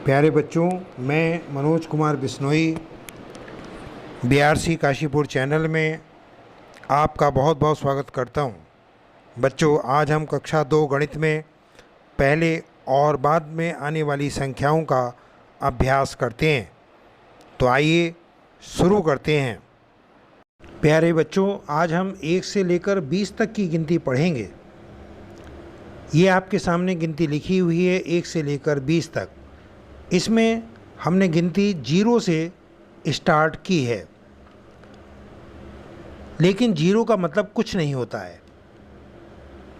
प्यारे बच्चों, मैं मनोज कुमार बिश्नोई बीआरसी काशीपुर चैनल में आपका बहुत बहुत स्वागत करता हूं। बच्चों, आज हम कक्षा 2 गणित में पहले और बाद में आने वाली संख्याओं का अभ्यास करते हैं। तो आइए शुरू करते हैं। प्यारे बच्चों, आज हम 1 से लेकर 20 तक की गिनती पढ़ेंगे। ये आपके सामने गिनती लिखी हुई है 1 से लेकर 20 तक। इसमें हमने गिनती 0 से स्टार्ट की है, लेकिन 0 का मतलब कुछ नहीं होता है।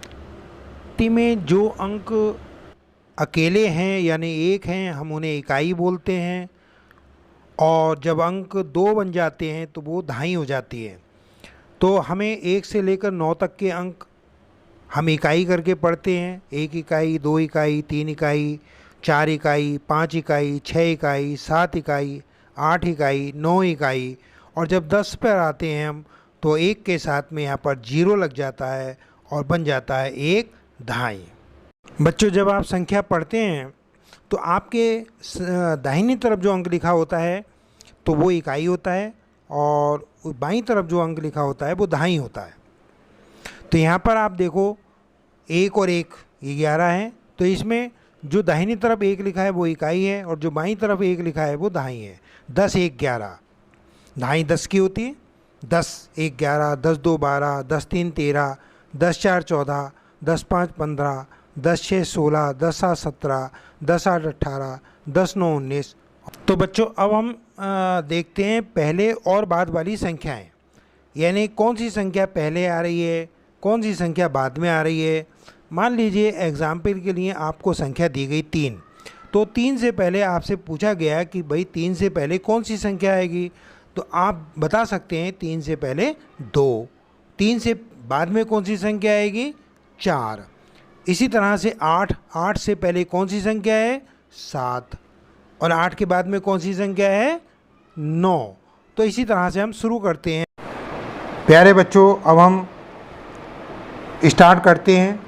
गिनती में जो अंक अकेले हैं यानी 1 हैं, हम उन्हें इकाई बोलते हैं, और जब अंक 2 बन जाते हैं तो वो दहाई हो जाती है। तो हमें 1 से लेकर 9 तक के अंक हम इकाई करके पढ़ते हैं। 1 इकाई, 2 इकाई, 3 इकाई, 4 इकाई, 5 इकाई, 6 इकाई, 7 इकाई, 8 इकाई, 9 इकाई, और जब 10 पर आते हैं हम तो 1 के साथ में यहाँ पर 0 लग जाता है और बन जाता है 1 दहाई। बच्चों, जब आप संख्या पढ़ते हैं तो आपके दाहिनी तरफ जो अंक लिखा होता है तो वो इकाई होता है, और बाईं तरफ जो अंक लिखा होता है वो दहाई होता है। तो यहाँ पर आप देखो 1 और 1 ये 11 है, तो इसमें जो दाहिनी तरफ 1 लिखा है वो इकाई है, और जो बाईं तरफ 1 लिखा है वो दहाई है। 10 1 11, दहाई 10 की होती है। 10 1 11, 10 2 12, 10 3 13, 10 4 14, 10 5 15, 10 6 16, 10 7 17, 10 8 18, 10 9 19। तो बच्चों, अब हम देखते हैं पहले और बाद वाली संख्याएं, यानी कौन सी संख्या पहले आ रही है, कौन सी संख्या बाद में आ रही है। मान लीजिए एग्जाम्पल के लिए आपको संख्या दी गई 3, तो 3 से पहले आपसे पूछा गया कि भाई 3 से पहले कौन सी संख्या आएगी, तो आप बता सकते हैं 3 से पहले 2, 3 से बाद में कौन सी संख्या आएगी 4। इसी तरह से 8, 8 से पहले कौन सी संख्या है 7, और 8 के बाद में कौन सी संख्या है 9। तो इसी तरह से हम शुरू करते हैं। प्यारे बच्चों, अब हम स्टार्ट करते हैं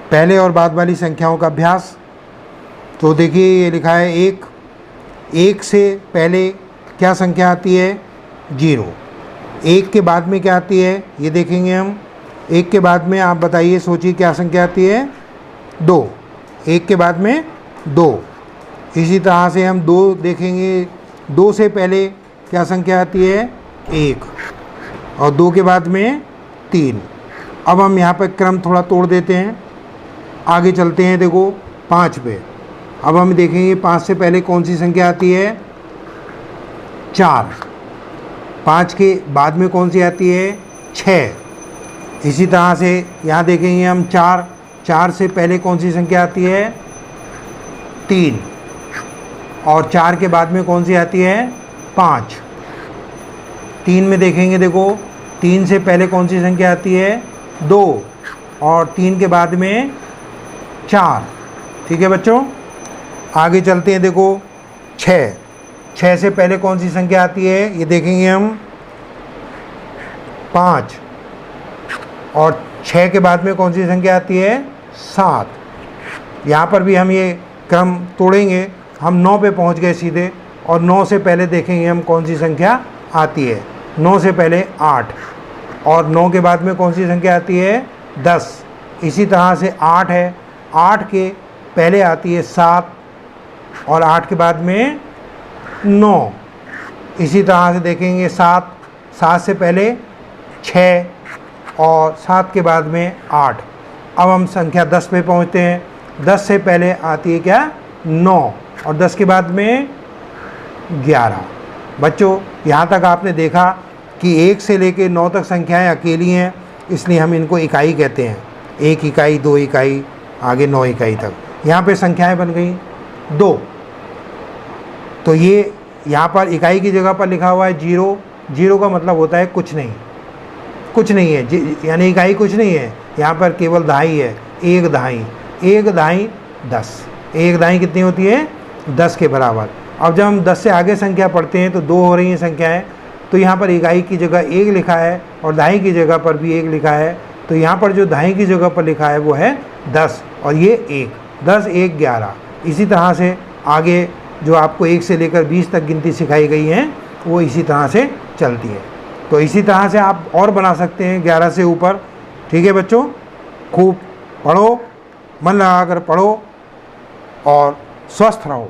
पहले और बाद वाली संख्याओं का अभ्यास। तो देखिए, ये लिखा है 1, 1 से पहले क्या संख्या आती है 0। 1 के बाद में क्या आती है ये देखेंगे हम। 1 के बाद में आप बताइए, सोचिए क्या संख्या आती है 2। 1 के बाद में 2। इसी तरह से हम 2 देखेंगे। 2 से पहले क्या संख्या आती है 1, और 2 के बाद में 3। अब हम यहाँ पर क्रम थोड़ा तोड़ देते हैं, आगे चलते हैं। देखो 5 पे। अब हम देखेंगे 5 से पहले कौन सी संख्या आती है 4। 5 के बाद में कौन सी आती है 6। इसी तरह से यहाँ देखेंगे हम 4, 4 से पहले कौन सी संख्या आती है 3, और 4 के बाद में कौन सी आती है 5। 3 में देखेंगे, देखो 3 से पहले कौन सी संख्या आती है 2, और 3 के बाद में 4। ठीक है बच्चों, आगे चलते हैं। देखो 6, 6 से पहले कौन सी संख्या आती है ये देखेंगे हम 5, और 6 के बाद में कौन सी संख्या आती है 7। यहाँ पर भी हम ये क्रम तोड़ेंगे। हम 9 पे पहुँच गए सीधे, और 9 से पहले देखेंगे हम कौन सी संख्या आती है। 9 से पहले 8, और 9 के बाद में कौन सी संख्या आती है 10। इसी तरह से 8 है, 8 के पहले आती है 7, और 8 के बाद में 9। इसी तरह से देखेंगे 7, 7 से पहले 6, और 7 के बाद में 8। अब हम संख्या 10 पे पहुंचते हैं। 10 से पहले आती है क्या 9, और 10 के बाद में 11। बच्चों, यहाँ तक आपने देखा कि 1 से लेकर 9 तक संख्याएं अकेली हैं, इसलिए हम इनको इकाई कहते हैं। 1 इकाई, 2 इकाई, आगे 9 इकाई तक। यहाँ पे संख्याएं बन गई 2। तो ये यहाँ पर इकाई की जगह पर लिखा हुआ है 0। 0 का मतलब होता है कुछ नहीं, कुछ नहीं है, यानी इकाई कुछ नहीं है। यहाँ पर केवल दहाई है, 1 दहाई। 1 दहाई 10। 1 दहाई कितनी होती है 10 के बराबर। अब जब हम 10 से आगे संख्या पढ़ते हैं तो 2 हो रही हैं संख्याएं, तो यहाँ पर इकाई की जगह 1 लिखा है, और दहाई की जगह पर भी 1 लिखा है। तो यहाँ पर जो दहाई की जगह पर लिखा है वो है 10, और ये 1। 10 1 11। इसी तरह से आगे जो आपको 1 से लेकर 20 तक गिनती सिखाई गई है वो इसी तरह से चलती है। तो इसी तरह से आप और बना सकते हैं 11 से ऊपर। ठीक है बच्चों, खूब पढ़ो, मन लगाकर पढ़ो और स्वस्थ रहो।